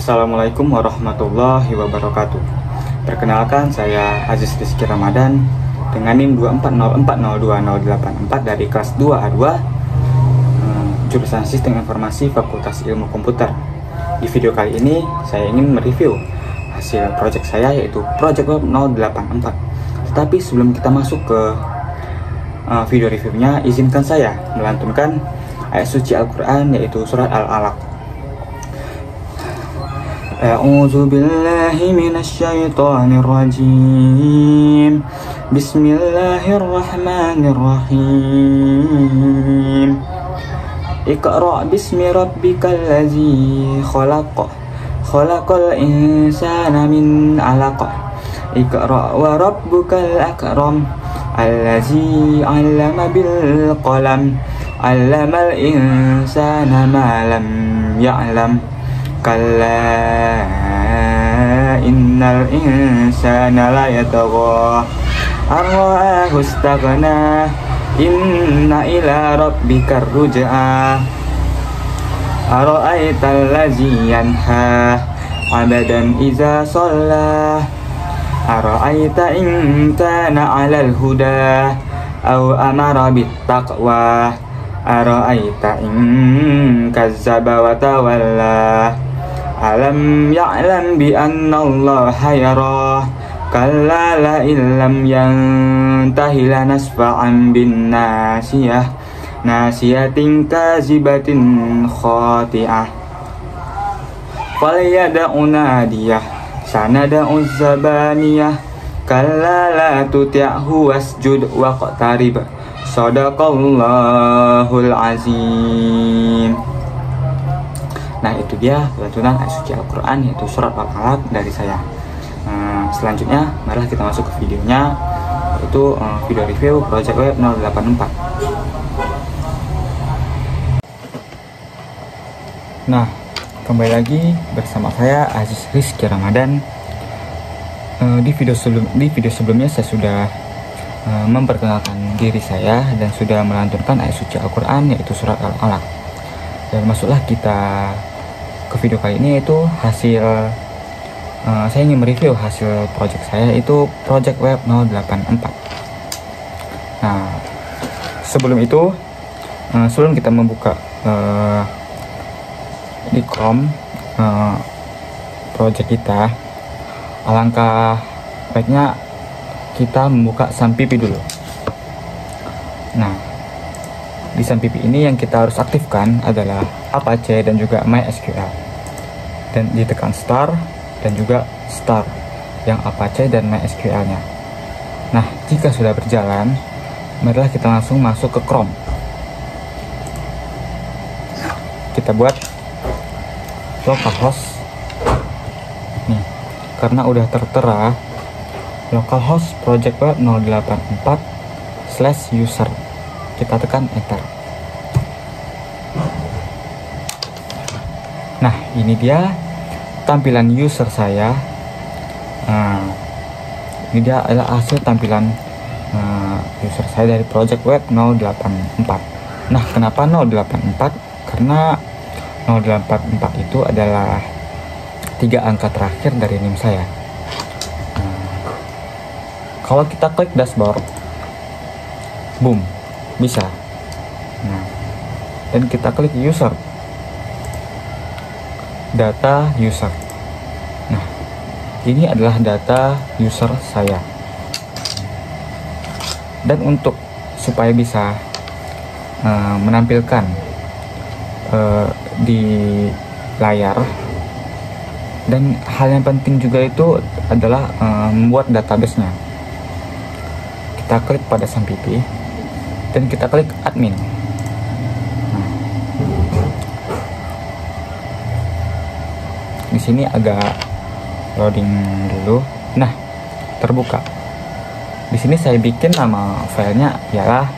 Assalamualaikum warahmatullahi wabarakatuh. Perkenalkan, saya Aziz Rizky Ramadan dengan NIM 240402084 dari kelas 2A2 jurusan Sistem Informasi Fakultas Ilmu Komputer. Di video kali ini saya ingin mereview hasil project saya, yaitu Project Web 084. Tetapi sebelum kita masuk ke video reviewnya, izinkan saya melantunkan ayat suci Al-Quran, yaitu surat Al-Alaq. A'udzu billahi minasy syaithanir rajim. Bismillahirrahmanirrahim. Iqra' bismi rabbikal ladzi khalaq. Khalaqal insana min 'alaq. Iqra' wa rabbukal akram. Allazi 'allama bil qalam. 'Allamal insana ma lam ya'lam. Kalla innal insana la yatagha ar-ra'ahu istaghna inna ila rabbikar ruj'a ara'aital ladzi yanha 'abdan idza shalla ara'aita in kana 'alal huda aw amara bit taqwa ara'aita in kazzaba wa tawalla alam ya'lam bi anna Allaha yara kalla la illam yantahi lanasfa'an bin nasiyah nasiyatin kazibatin khati'ah falyad'u nadiyah sanad'u zabaniyah kalla la tuti'hu wasjud waqtarib Shadaqallahul azim. Nah, itu dia lantunan ayat suci Al-Quran, yaitu surat Al-Alaq dari saya. Selanjutnya marilah kita masuk ke videonya, yaitu video review Project Web 084. Nah, kembali lagi bersama saya Aziz Rizky Ramadan. Di video sebelumnya saya sudah memperkenalkan diri saya dan sudah melantunkan ayat suci Al-Quran, yaitu surat Al-Alaq. Dan masuklah kita ke video kali ini, yaitu hasil saya ingin mereview hasil project saya, itu Project Web 084. Nah, sebelum itu, sebelum kita membuka di Chrome project kita, alangkah baiknya kita membuka Sampipi dulu. Nah, di Sampipi ini yang kita harus aktifkan adalah Apache dan juga MySQL. Dan ditekan Start dan juga Start yang Apache dan MySQL-nya. Nah, jika sudah berjalan, marilah kita langsung masuk ke Chrome. Kita buat localhost. Nih, karena udah tertera localhost Project Web 084/user. Kita tekan enter. Nah, ini dia tampilan user saya. Ini dia adalah hasil tampilan user saya dari Project Web 084. Nah, kenapa 084? Karena 084 itu adalah 3 angka terakhir dari NIM saya. Kalau kita klik dashboard, boom, bisa. Nah, dan kita klik user, data user. Nah, ini adalah data user saya. Dan untuk supaya bisa menampilkan di layar, dan hal yang penting juga itu adalah membuat database-nya. Kita klik pada Sampipi dan kita klik admin. Nah, di sini agak loading dulu. Nah, terbuka. Di sini saya bikin nama filenya ialah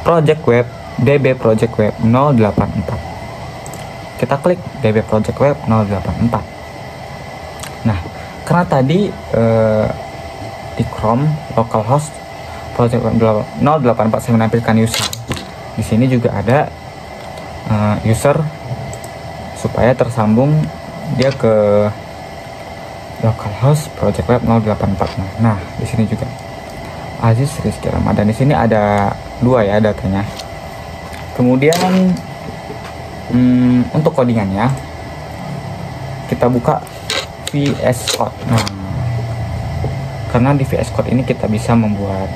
Project Web DB Project Web 084. Kita klik DB Project Web 084. Nah, karena tadi di Chrome localhost Project Web 084 saya menampilkan user. Di sini juga ada user supaya tersambung dia ke localhost project web 084. Nah, di sini juga Aziz Rizky Ramadan. Di sini ada 2 ya datanya. Kemudian untuk codingannya kita buka VS Code. Nah, karena di VS Code ini kita bisa membuat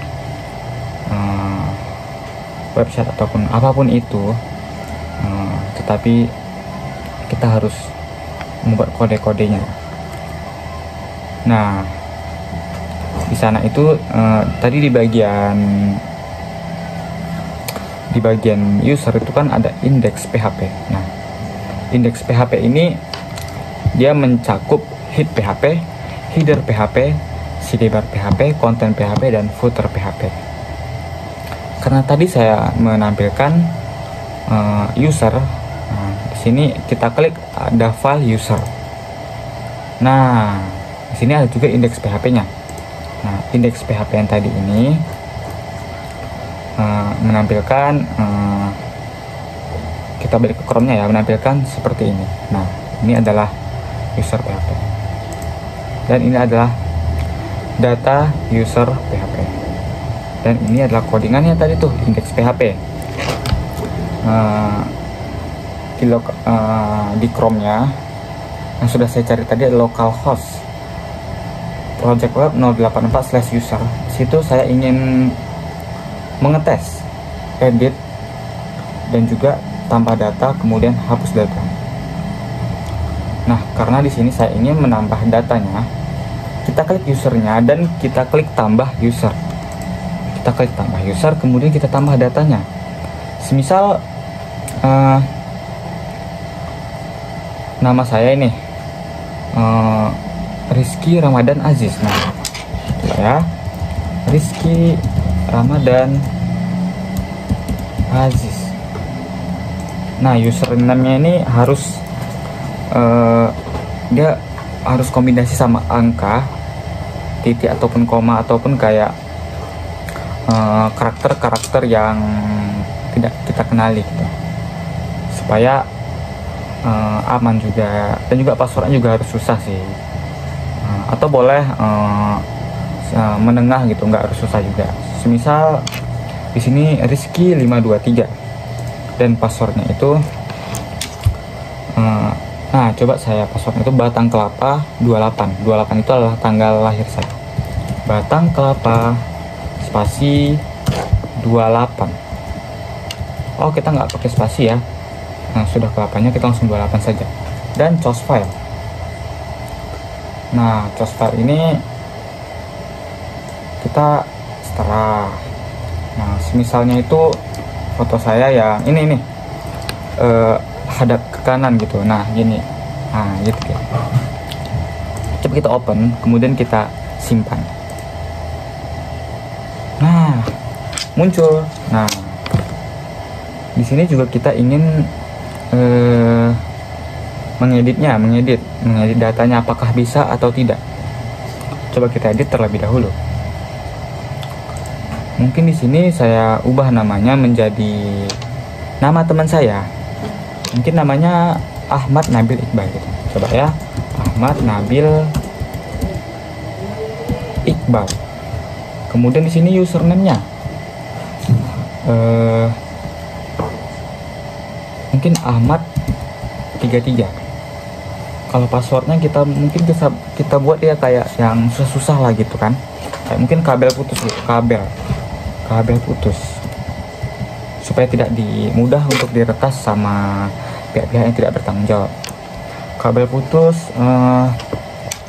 website ataupun apapun itu, tetapi kita harus membuat kode-kodenya. Nah, di sana itu tadi di bagian user itu kan ada index PHP. Nah, index PHP ini dia mencakup head PHP, header PHP, sidebar PHP, konten PHP, dan footer PHP. Karena tadi saya menampilkan user, nah, di sini kita klik ada file user. Nah, di sini ada juga indeks PHP-nya. Nah, indeks PHP yang tadi ini menampilkan, kita balik ke Chrome-nya ya, menampilkan seperti ini. Nah, ini adalah user PHP, dan ini adalah data user PHP, dan ini adalah codingannya tadi tuh, indeks PHP. Di Chrome-nya yang sudah saya cari tadi adalah localhost project web 084/user. Situ saya ingin mengetes, edit, dan juga tambah data, kemudian hapus data. Nah, karena di sini saya ingin menambah datanya, kita klik usernya dan kita klik tambah user. Kita klik tambah user, kemudian kita tambah datanya. Semisal nama saya ini Rizky Ramadan Aziz. Nah, ya, Rizky Ramadan Aziz. Nah, username-nya ini harus dia harus kombinasi sama angka, titik ataupun koma, ataupun kayak karakter-karakter yang tidak kita kenali gitu, supaya aman juga, dan juga passwordnya juga harus susah sih, atau boleh menengah gitu, nggak harus susah juga. Semisal di sini Rizky 523 dan passwordnya itu nah, coba saya passwordnya itu Batang Kelapa 28. 28 itu adalah tanggal lahir saya. Batang Kelapa spasi 28. Oh, kita nggak pakai spasi ya. Nah, sudah kelapanya, kita langsung 28 saja. Dan choose file. Nah, choose file ini kita setelah, nah, misalnya itu foto saya yang ini nih, hadap ke kanan gitu. Nah, gini. Nah, gitu ya. Coba kita open, kemudian kita simpan. Nah, muncul. Nah, di sini juga kita ingin mengedit datanya, apakah bisa atau tidak. Coba kita edit terlebih dahulu. Mungkin di sini saya ubah namanya menjadi nama teman saya. Mungkin namanya Ahmad Nabil Iqbal gitu. Coba ya, Ahmad Nabil Iqbal. Kemudian di sini username-nya mungkin Ahmad 33. Kalau passwordnya kita mungkin kita buat ya kayak yang susah-susah lah gitu kan, kayak mungkin kabel putus gitu, kabel putus, supaya tidak mudah untuk diretas sama pihak-pihak yang tidak bertanggung jawab. Kabel putus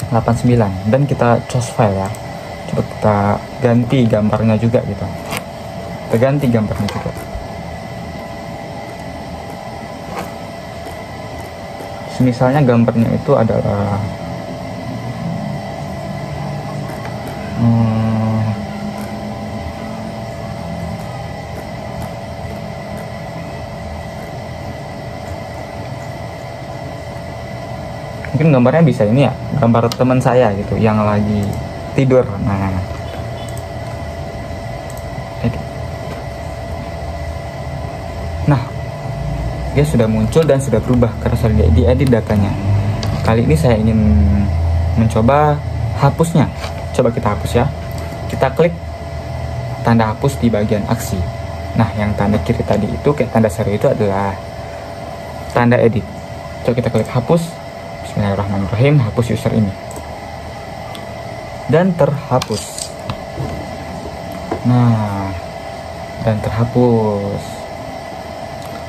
89, dan kita choose file ya. Coba kita ganti gambarnya juga gitu, kita ganti gambarnya juga. Misalnya gambarnya itu adalah mungkin gambarnya bisa ini ya, gambar teman saya gitu yang lagi tidur. Nah, dia sudah muncul dan sudah berubah karena sudah diedit datanya. kali ini saya ingin mencoba hapusnya. Coba kita hapus ya. Kita klik tanda hapus di bagian aksi. Nah, yang tanda kiri tadi itu kayak tanda seru itu adalah tanda edit. Coba kita klik hapus. Bismillahirrahmanirrahim, hapus user ini. Dan terhapus. Nah, dan terhapus.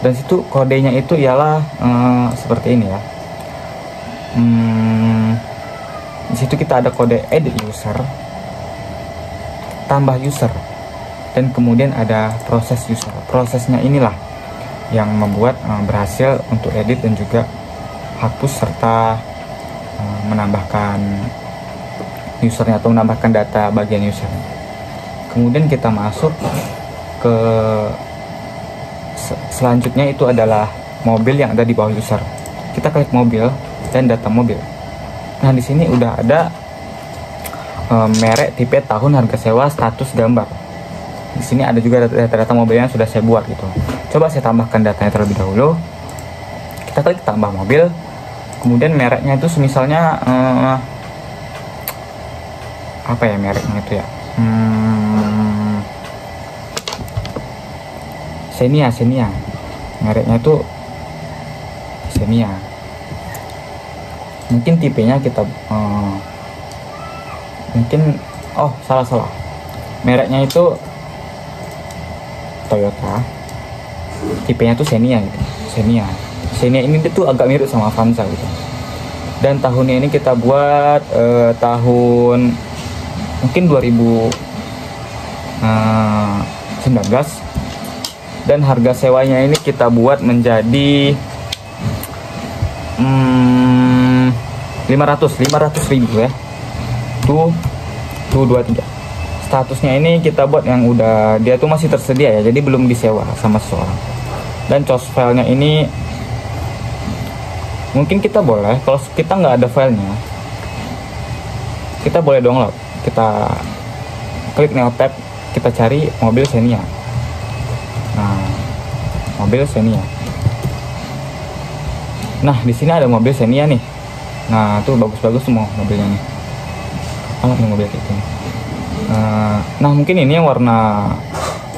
Dan situ kodenya itu ialah seperti ini ya. Di situ kita ada kode edit user, tambah user, dan kemudian ada proses user. Prosesnya inilah yang membuat berhasil untuk edit dan juga hapus serta menambahkan usernya atau menambahkan data bagian user. Kemudian kita masuk ke selanjutnya, itu adalah mobil yang ada di bawah user. Kita klik mobil dan data mobil. Nah, di sini udah ada merek, tipe, tahun, harga sewa, status, gambar. Di sini ada juga data-data mobil yang sudah saya buat gitu. Coba saya tambahkan datanya terlebih dahulu. Kita klik tambah mobil. Kemudian mereknya itu misalnya apa ya mereknya itu ya? Xenia. Mereknya itu Xenia. Mungkin tipenya kita salah. Mereknya itu Toyota. Tipenya itu Xenia gitu. Xenia ini tuh agak mirip sama Avanza gitu. Dan tahunnya ini kita buat tahun mungkin 2019. Dan harga sewanya ini kita buat menjadi 500 ribu ya. Tuh 23. Statusnya ini kita buat yang udah, dia tuh masih tersedia ya, jadi belum disewa sama seseorang. Dan COS filenya ini mungkin kita boleh, kalau kita nggak ada filenya, kita boleh download. Kita klik Neo tab, kita cari mobil Xenia. Nah, mobil Xenia. Nah, di sini ada mobil Xenia nih. Nah, tuh bagus-bagus semua mobilnya nih. Nih mobil kayak gini. Nah, mungkin ini yang warna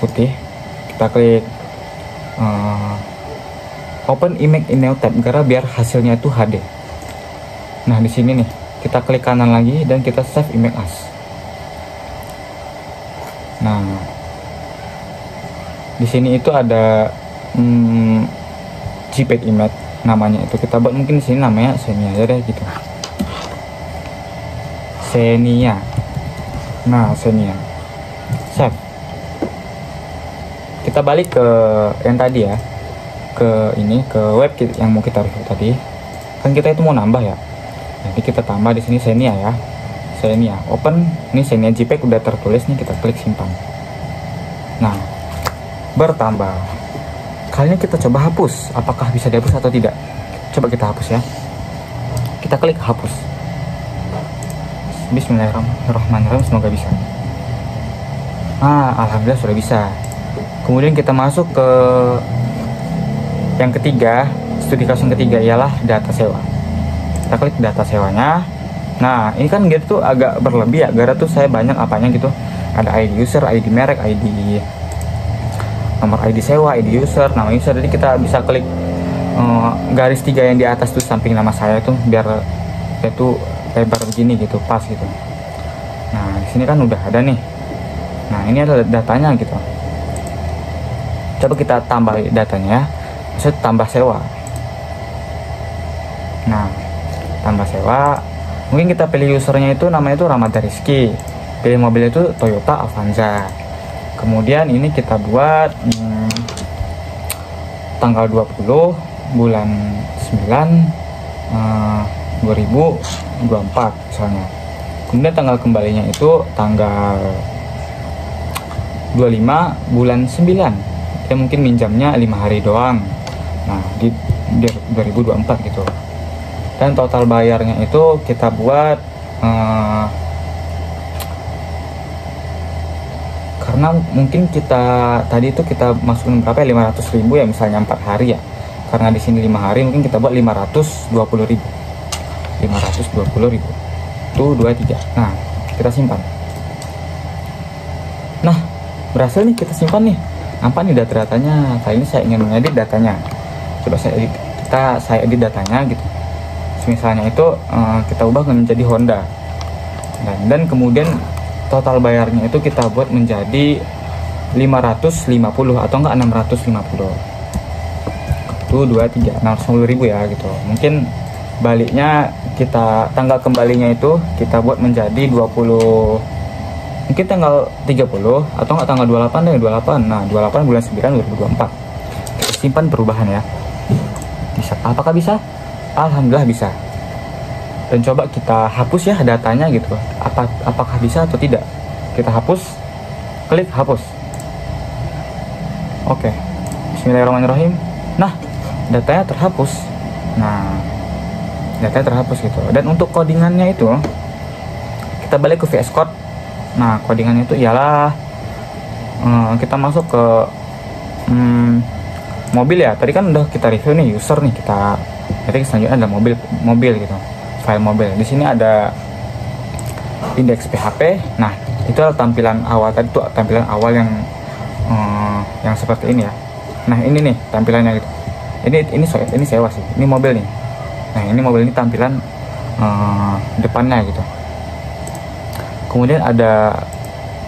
putih. Kita klik open image in Neo tab karena biar hasilnya itu HD. Nah, di sini nih kita klik kanan lagi dan kita save image as. Nah, di sini itu ada JPEG image namanya, itu kita buat mungkin di sini namanya Xenia aja deh gitu. Xenia. Nah, Xenia. Save. Kita balik ke yang tadi ya. Ke web yang mau kita review tadi. Kan kita itu mau nambah ya. Jadi kita tambah di sini Xenia ya. Xenia. Open. Ini Xenia JPEG udah tertulis nih, kita klik simpan. Nah, bertambah. Kali ini kita coba hapus. Apakah bisa dihapus atau tidak? Coba kita hapus ya. Kita klik hapus. Bismillahirrahmanirrahim, semoga bisa. Alhamdulillah sudah bisa. Kemudian kita masuk ke yang ketiga, studi kasus yang ketiga ialah data sewa. Kita klik data sewanya. Nah, ini kan gitu tuh agak berlebih ya, gara tuh saya banyak apanya gitu. Ada ID user, ID merek, ID nomor ID sewa, ID user, nama user. Jadi kita bisa klik garis 3 yang di atas tuh samping nama saya itu biar itu lebar begini gitu, pas gitu. Nah, di sini kan udah ada nih. Nah, ini ada datanya gitu. Coba kita tambah datanya ya. Saya tambah sewa. Nah, tambah sewa. Mungkin kita pilih usernya itu namanya itu Ramadhan Rizky. Pilih mobil itu Toyota Avanza. Kemudian ini kita buat tanggal 20 bulan 9 2024 misalnya. Kemudian tanggal kembalinya itu tanggal 25 bulan 9. Dia mungkin minjamnya 5 hari doang. Nah, di 2024 gitu. Dan total bayarnya itu kita buat karena mungkin kita tadi itu kita masukin berapa ya, 500.000 ya misalnya 4 hari ya. Karena di sini 5 hari mungkin kita buat 520.000. 520.000. Tuh 23. Nah, kita simpan. Nah, berhasil nih, kita simpan nih. Apa nih data-datanya? Kali ini saya ingin mengedit datanya. Coba saya edit datanya gitu. Misalnya itu kita ubah menjadi Honda. Dan kemudian total bayarnya itu kita buat menjadi 550 atau enggak 650. Tuh 23, 650.000 ya gitu. Mungkin baliknya kita tanggal kembalinya itu kita buat menjadi 20, mungkin tanggal 30 atau enggak tanggal 28 deh, 28. Nah, 28 bulan 9 2024. Kita simpan perubahan ya. Bisa. Apakah bisa? Alhamdulillah bisa. Dan coba kita hapus ya datanya gitu. Apakah bisa atau tidak? Kita hapus. Klik hapus. Oke. Bismillahirrahmanirrahim. Nah, datanya terhapus. Nah, datanya terhapus gitu. Dan untuk codingannya itu kita balik ke VS Code. Nah, codingannya itu ialah kita masuk ke mobil ya. Tadi kan udah kita review nih user nih kita. Jadi selanjutnya ada mobil gitu. File mobil. Di sini ada indeks PHP. Nah, itu tampilan awal tadi tuh, tampilan awal yang seperti ini ya. Nah, ini nih tampilannya gitu. Ini sewa sih. Ini mobil nih. Nah, ini mobil ini tampilan depannya gitu. Kemudian ada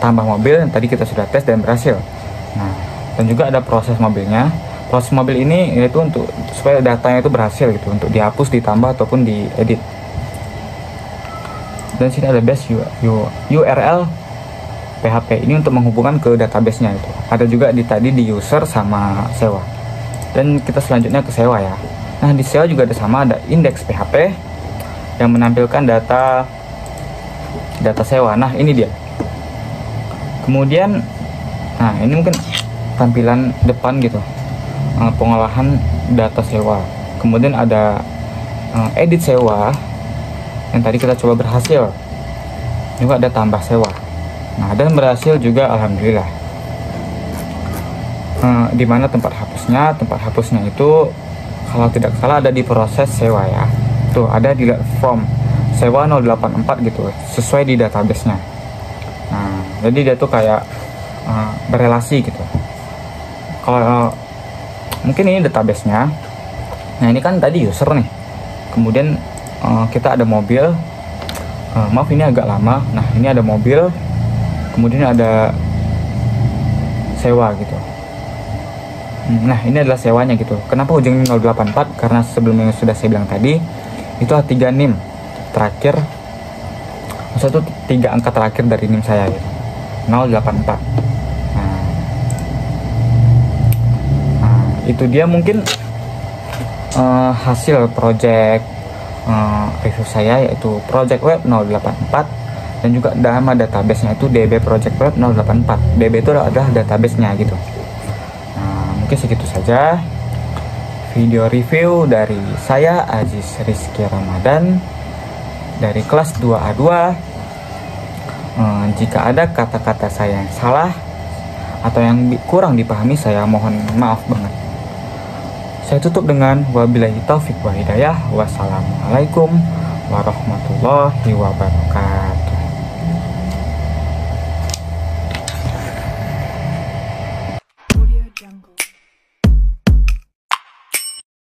tambah mobil yang tadi kita sudah tes dan berhasil. Nah, dan juga ada proses mobilnya. Proses mobil ini yaitu untuk supaya datanya itu berhasil gitu, untuk dihapus, ditambah ataupun diedit. Dan sini ada base URL PHP ini untuk menghubungkan ke database-nya itu. Ada juga tadi di user sama sewa. Dan kita selanjutnya ke sewa ya. Nah, di sewa juga ada sama, ada indeks PHP yang menampilkan data sewa. Nah, ini dia. Kemudian nah, ini mungkin tampilan depan gitu. Pengolahan data sewa. Kemudian ada edit sewa yang tadi kita coba berhasil. Juga ada tambah sewa. Nah, dan berhasil juga alhamdulillah. Di mana tempat hapusnya? Tempat hapusnya itu kalau tidak salah ada di proses sewa ya. Tuh ada di form sewa 084 gitu, sesuai di database-nya. Nah, jadi dia tuh kayak berelasi gitu. Kalau mungkin ini database-nya. Nah, ini kan tadi user nih. Kemudian kita ada mobil. Maaf ini agak lama. Nah, ini ada mobil. Kemudian ada sewa gitu. Nah, ini adalah sewanya gitu. Kenapa ujungnya 084? Karena sebelumnya sudah saya bilang tadi, itu 3 NIM terakhir. Maksudnya itu 3 angka terakhir dari NIM saya gitu. 084. Itu dia mungkin hasil project review saya, yaitu project web 084. Dan juga nama database-nya itu DB Project Web 084. DB itu adalah database-nya gitu. Nah, mungkin segitu saja video review dari saya, Aziz Rizky Ramadan, dari kelas 2A2. Jika ada kata-kata saya yang salah atau yang kurang dipahami, saya mohon maaf banget. Saya tutup dengan wabillahi taufik wa hidayah. Wassalamualaikum warahmatullahi wabarakatuh. Jungle.